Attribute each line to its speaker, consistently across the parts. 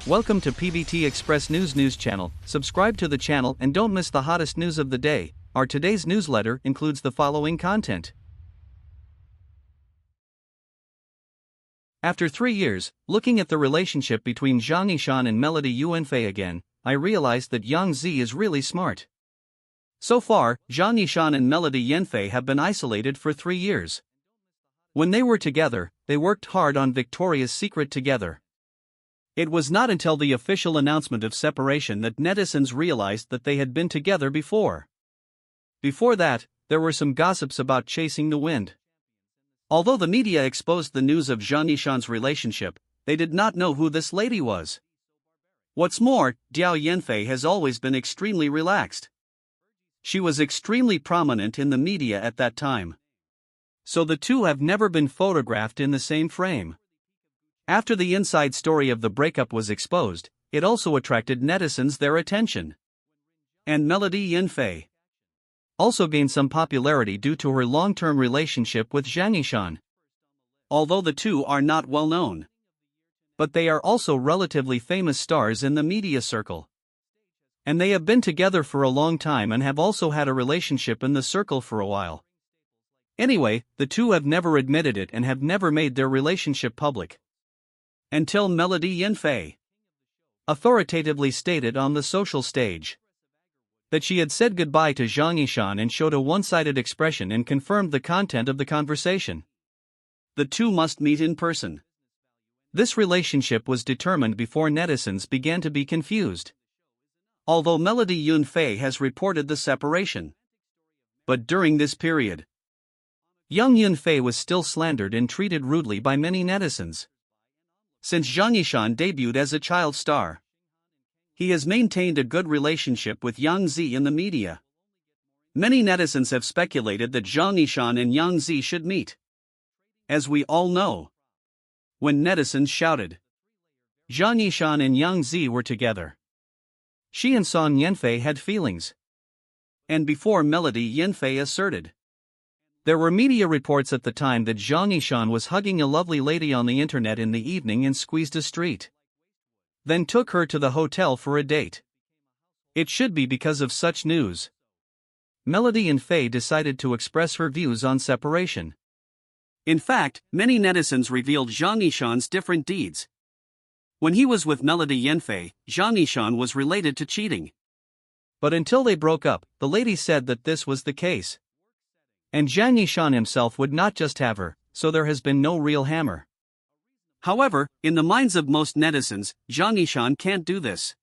Speaker 1: Welcome to PVT Express News channel. Subscribe to the channel and don't miss the hottest news of the day. Our today's newsletter includes the following content. After 3 years, looking at the relationship between Zhang Yishan and Melody Yuanfei again, I realized that Yangzi is really smart. So far, Zhang Yishan and Melody Yuanfei have been isolated for 3 years. When they were together, they worked hard on Victoria's Secret together. It was not until the official announcement of separation that netizens realized that they had been together before. Before that, there were some gossips about chasing the wind. Although the media exposed the news of Zhang Yishan's relationship, they did not know who this lady was. What's more, Diao Yanfei has always been extremely relaxed. She was extremely prominent in the media at that time. So the two have never been photographed in the same frame. After the inside story of the breakup was exposed, it also attracted netizens their attention. And Melody Yuanfei also gained some popularity due to her long-term relationship with Zhang Yishan. Although the two are not well known, but they are also relatively famous stars in the media circle. And they have been together for a long time and have also had a relationship in the circle for a while. Anyway, the two have never admitted it and have never made their relationship public. Until Melody Yuanfei authoritatively stated on the social stage that she had said goodbye to Zhang Yishan and showed a one-sided expression and confirmed the content of the conversation. The two must meet in person. This relationship was determined before netizens began to be confused. Although Melody Yuanfei has reported the separation. But during this period, young Yuanfei was still slandered and treated rudely by many netizens. Since Zhang Yishan debuted as a child star, he has maintained a good relationship with Yangzi in the media. Many netizens have speculated that Zhang Yishan and Yangzi should meet. As we all know, when netizens shouted, Zhang Yishan and Yangzi were together, she and Son Yanfei had feelings. And before Melody Yuanfei asserted, there were media reports at the time that Zhang Yishan was hugging a lovely lady on the internet in the evening and squeezed a street. Then took her to the hotel for a date. It should be because of such news. Melody Yuanfei decided to express her views on separation. In fact, many netizens revealed Zhang Yishan's different deeds. When he was with Melody Yuanfei, Zhang Yishan was related to cheating. But until they broke up, the lady said that this was the case. And Zhang Yishan himself would not just have her, so there has been no real hammer. However, in the minds of most netizens, Zhang Yishan can't do this.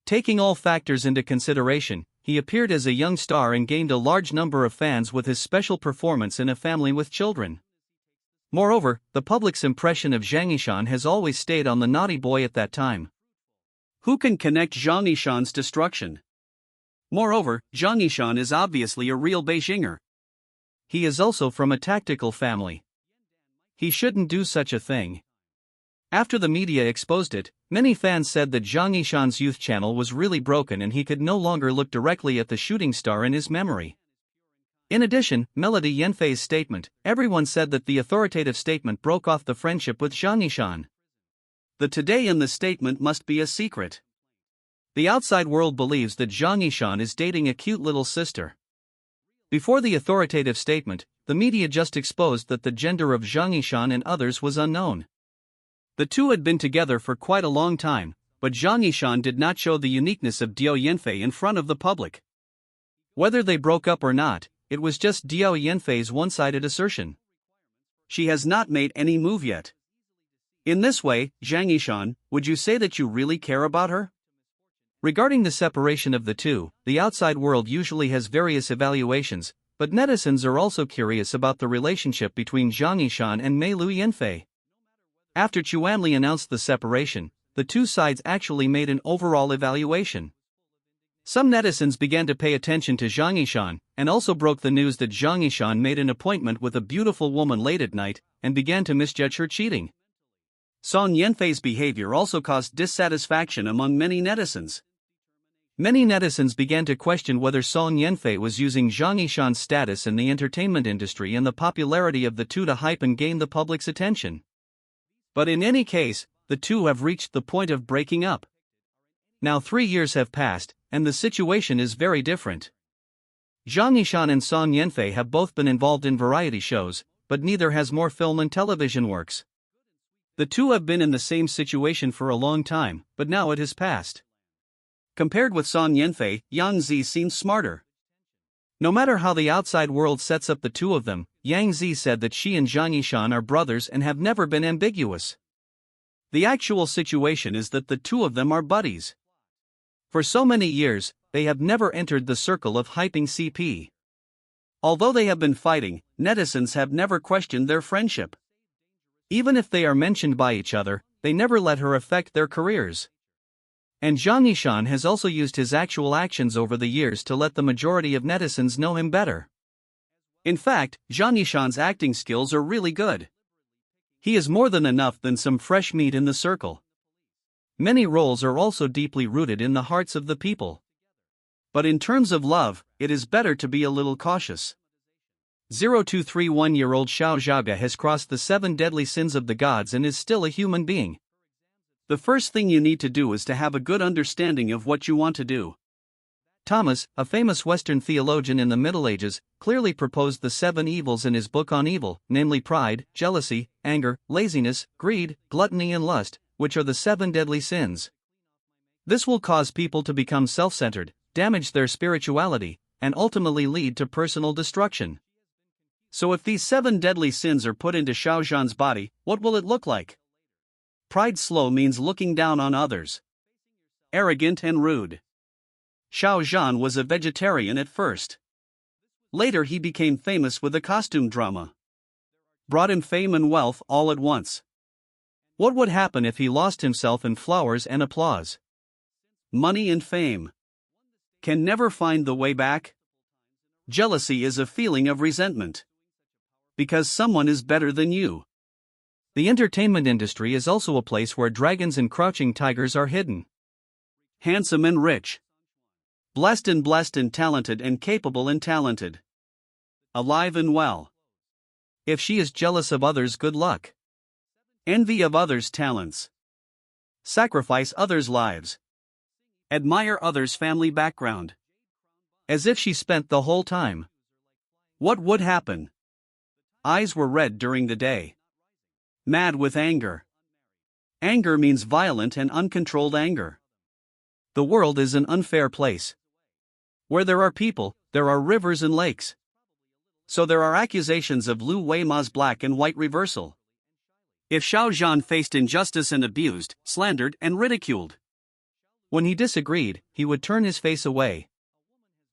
Speaker 1: Taking all factors into consideration, he appeared as a young star and gained a large number of fans with his special performance in A Family with Children. Moreover, the public's impression of Zhang Yishan has always stayed on the naughty boy at that time. Who can connect Zhang Yishan's destruction? Moreover, Zhang Yishan is obviously a real Beijinger. He is also from a tactical family. He shouldn't do such a thing. After the media exposed it, many fans said that Zhang Yishan's youth channel was really broken and he could no longer look directly at the shooting star in his memory. In addition, Melody Yuanfei's statement, everyone said that the authoritative statement broke off the friendship with Zhang Yishan. The today in the statement must be a secret. The outside world believes that Zhang Yishan is dating a cute little sister. Before the authoritative statement, the media just exposed that the gender of Zhang Yishan and others was unknown. The two had been together for quite a long time, but Zhang Yishan did not show the uniqueness of Diao Yanfei in front of the public. Whether they broke up or not, it was just Diao Yanfei's one-sided assertion. She has not made any move yet. In this way, Zhang Yishan, would you say that you really care about her? Regarding the separation of the two, the outside world usually has various evaluations, but netizens are also curious about the relationship between Zhang Yishan and Melody Yuanfei. After Chuanli announced the separation, the two sides actually made an overall evaluation. Some netizens began to pay attention to Zhang Yishan, and also broke the news that Zhang Yishan made an appointment with a beautiful woman late at night, and began to misjudge her cheating. Son Yanfei's behavior also caused dissatisfaction among many netizens. Many netizens began to question whether Son Yanfei was using Zhang Yishan's status in the entertainment industry and the popularity of the two to hype and gain the public's attention. But in any case, the two have reached the point of breaking up. Now 3 years have passed, and the situation is very different. Zhang Yishan and Song Yanfei have both been involved in variety shows, but neither has more film and television works. The two have been in the same situation for a long time, but now it has passed. Compared with Song Yanfei, Yangzi seems smarter. No matter how the outside world sets up the two of them, Yangzi said that she and Zhang Yishan are brothers and have never been ambiguous. The actual situation is that the two of them are buddies. For so many years, they have never entered the circle of hyping CP. Although they have been fighting, netizens have never questioned their friendship. Even if they are mentioned by each other, they never let her affect their careers. And Zhang Yishan has also used his actual actions over the years to let the majority of netizens know him better. In fact, Zhang Yishan's acting skills are really good. He is more than enough than some fresh meat in the circle. Many roles are also deeply rooted in the hearts of the people. But in terms of love, it is better to be a little cautious. 0231-year-old Xiao Zhaga has crossed the 7 deadly sins of the gods and is still a human being. The first thing you need to do is to have a good understanding of what you want to do. Thomas, a famous Western theologian in the Middle Ages, clearly proposed the 7 evils in his book on evil, namely pride, jealousy, anger, laziness, greed, gluttony and lust, which are the 7 deadly sins. This will cause people to become self-centered, damage their spirituality, and ultimately lead to personal destruction. So if these 7 deadly sins are put into Xiao Zhan's body, what will it look like? Pride slow means looking down on others. Arrogant and rude. Xiao Zhan was a vegetarian at first. Later he became famous with a costume drama. Brought him fame and wealth all at once. What would happen if he lost himself in flowers and applause? Money and fame can never find the way back. Jealousy is a feeling of resentment. Because someone is better than you. The entertainment industry is also a place where dragons and crouching tigers are hidden. Handsome and rich. Blessed and talented and capable and talented. Alive and well. If she is jealous of others, good luck. Envy of others' talents. Sacrifice others' lives. Admire others' family background. As if she spent the whole time. What would happen? Eyes were red during the day. Mad with anger. Anger means violent and uncontrolled anger. The world is an unfair place. Where there are people, there are rivers and lakes. So there are accusations of Lu Weima's black and white reversal. If Xiao Zhan faced injustice and abused, slandered and ridiculed. When he disagreed, he would turn his face away.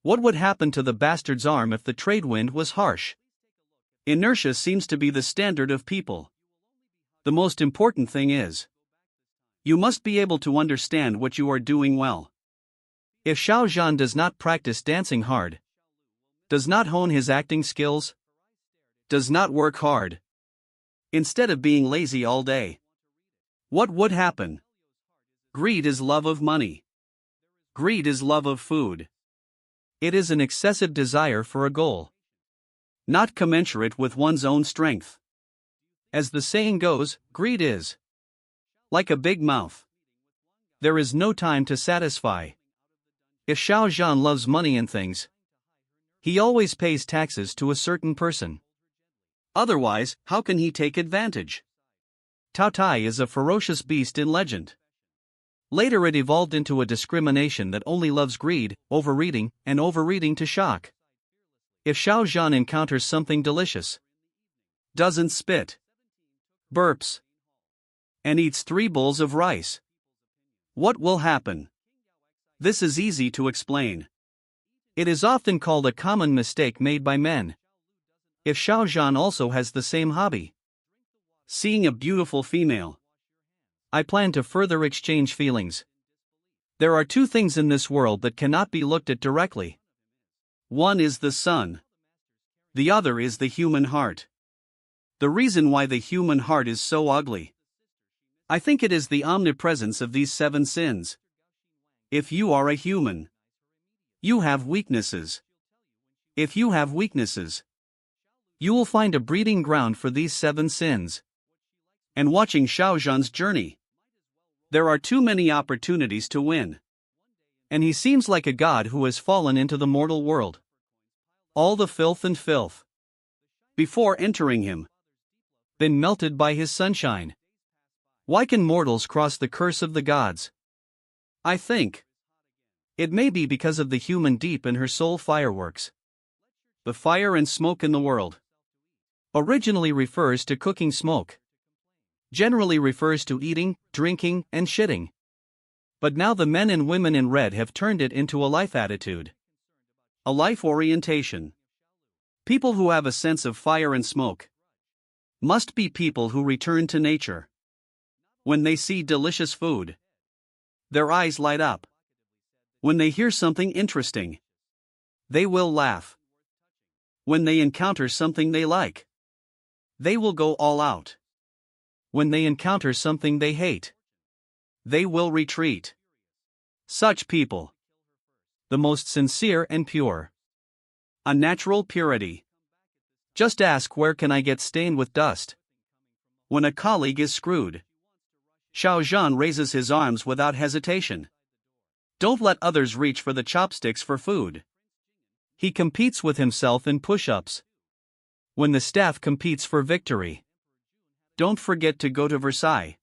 Speaker 1: What would happen to the bastard's arm if the trade wind was harsh? Inertia seems to be the standard of people. The most important thing is, you must be able to understand what you are doing well. If Xiao Zhan does not practice dancing hard, does not hone his acting skills, does not work hard, instead of being lazy all day, what would happen? Greed is love of money. Greed is love of food. It is an excessive desire for a goal, not commensurate with one's own strength. As the saying goes, greed is like a big mouth. There is no time to satisfy. If Xiao Zhan loves money and things, he always pays taxes to a certain person. Otherwise, how can he take advantage? Tao Tai is a ferocious beast in legend. Later it evolved into a discrimination that only loves greed, overeating, and overeating to shock. If Xiao Zhan encounters something delicious, doesn't spit, burps, and eats 3 bowls of rice, what will happen? This is easy to explain. It is often called a common mistake made by men. If Xiao Zhan also has the same hobby, seeing a beautiful female, I plan to further exchange feelings. There are 2 things in this world that cannot be looked at directly. One is the sun. The other is the human heart. The reason why the human heart is so ugly, I think it is the omnipresence of these 7 sins. If you are a human, you have weaknesses. If you have weaknesses, you will find a breeding ground for these 7 sins. And watching Xiao Zhan's journey, There are too many opportunities to win. And he seems like a god who has fallen into the mortal world. All the filth and filth, before entering him, been melted by his sunshine. Why can mortals cross the curse of the gods? I think it may be because of the human deep in her soul fireworks. The fire and smoke in the world originally refers to cooking smoke. Generally refers to eating, drinking, and shitting. But now the men and women in red have turned it into a life attitude. A life orientation. People who have a sense of fire and smoke must be people who return to nature. When they see delicious food, their eyes light up. When they hear something interesting, they will laugh. When they encounter something they like, they will go all out. When they encounter something they hate, they will retreat. Such people, the most sincere and pure. A natural purity. Just ask, where can I get stained with dust? When a colleague is screwed, Xiao raises his arms without hesitation. Don't let others reach for the chopsticks for food. He competes with himself in push-ups. When the staff competes for victory, don't forget to go to Versailles.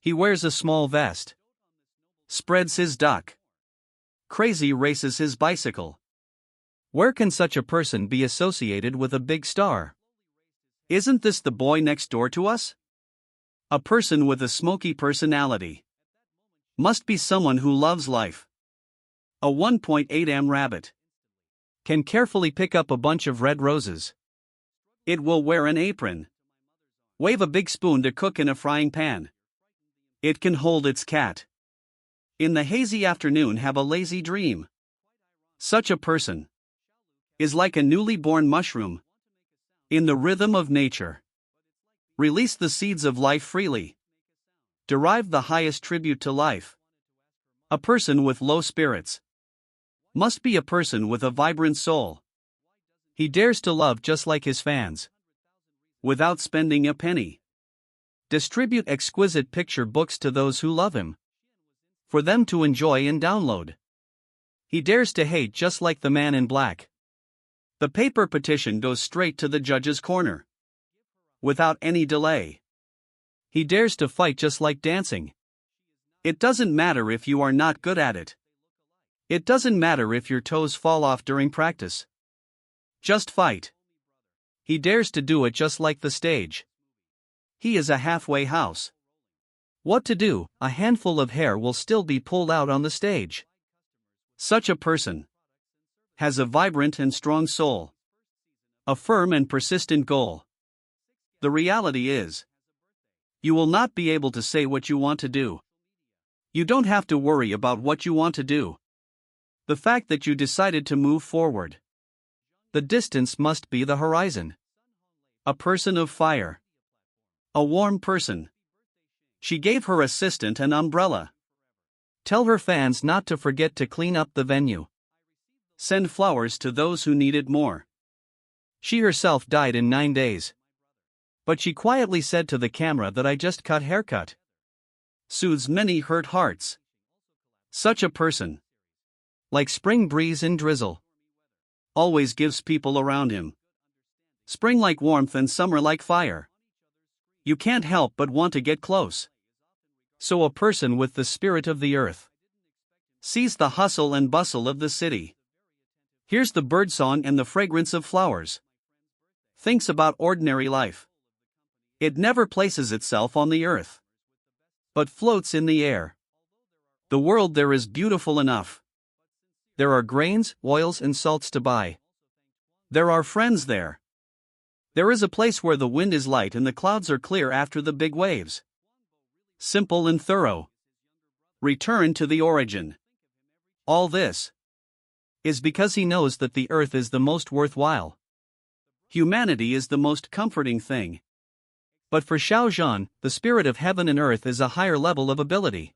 Speaker 1: He wears a small vest, spreads his duck, crazy races his bicycle. Where can such a person be associated with a big star? Isn't this the boy next door to us? A person with a smoky personality. Must be someone who loves life. A 1.8 rabbit can carefully pick up a bunch of red roses. It will wear an apron. Wave a big spoon to cook in a frying pan. It can hold its cat. In the hazy afternoon have a lazy dream. Such a person is like a newly born mushroom. In the rhythm of nature. Release the seeds of life freely. Derive the highest tribute to life. A person with low spirits must be a person with a vibrant soul. He dares to love just like his fans, without spending a penny. Distribute exquisite picture books to those who love him, for them to enjoy and download. He dares to hate just like the man in black. The paper petition goes straight to the judge's corner, without any delay. He dares to fight just like dancing. It doesn't matter if you are not good at it. It doesn't matter if your toes fall off during practice. Just fight. He dares to do it just like the stage. He is a halfway house. What to do? A handful of hair will still be pulled out on the stage. Such a person has a vibrant and strong soul. A firm and persistent goal. The reality is, you will not be able to say what you want to do. You don't have to worry about what you want to do. The fact that you decided to move forward. The distance must be the horizon. A person of fire. A warm person. She gave her assistant an umbrella. Tell her fans not to forget to clean up the venue. Send flowers to those who need it more. She herself died in 9 days. But she quietly said to the camera that I just cut haircut. Soothes many hurt hearts. Such a person, like spring breeze and drizzle, always gives people around him. Spring like warmth and summer like fire. You can't help but want to get close. So a person with the spirit of the earth sees the hustle and bustle of the city. Hears the birdsong and the fragrance of flowers. Thinks about ordinary life. It never places itself on the earth, but floats in the air. The world there is beautiful enough. There are grains, oils, and salts to buy. There are friends there. There is a place where the wind is light and the clouds are clear after the big waves. Simple and thorough. Return to the origin. All this is because he knows that the earth is the most worthwhile. Humanity is the most comforting thing. But for Xiao, the spirit of heaven and earth is a higher level of ability.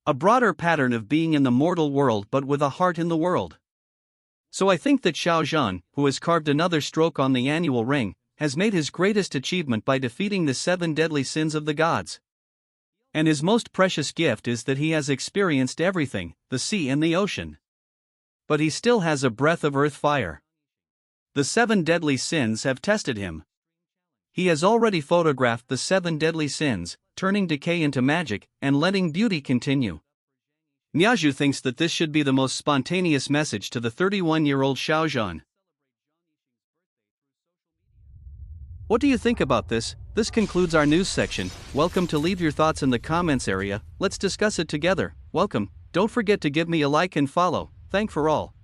Speaker 1: A broader pattern of being in the mortal world but with a heart in the world. So I think that Xiao, who has carved another stroke on the annual ring, has made his greatest achievement by defeating the 7 deadly sins of the gods. And his most precious gift is that he has experienced everything, the sea and the ocean. But he still has a breath of earth fire. The 7 deadly sins have tested him. He has already photographed the 7 deadly sins, turning decay into magic, and letting beauty continue. Niaju thinks that this should be the most spontaneous message to the 31-year-old Xiao. What do you think about this? This concludes our news section. Welcome to leave your thoughts in the comments area. Let's discuss it together. Welcome. Don't forget to give me a like and follow. Thank for all.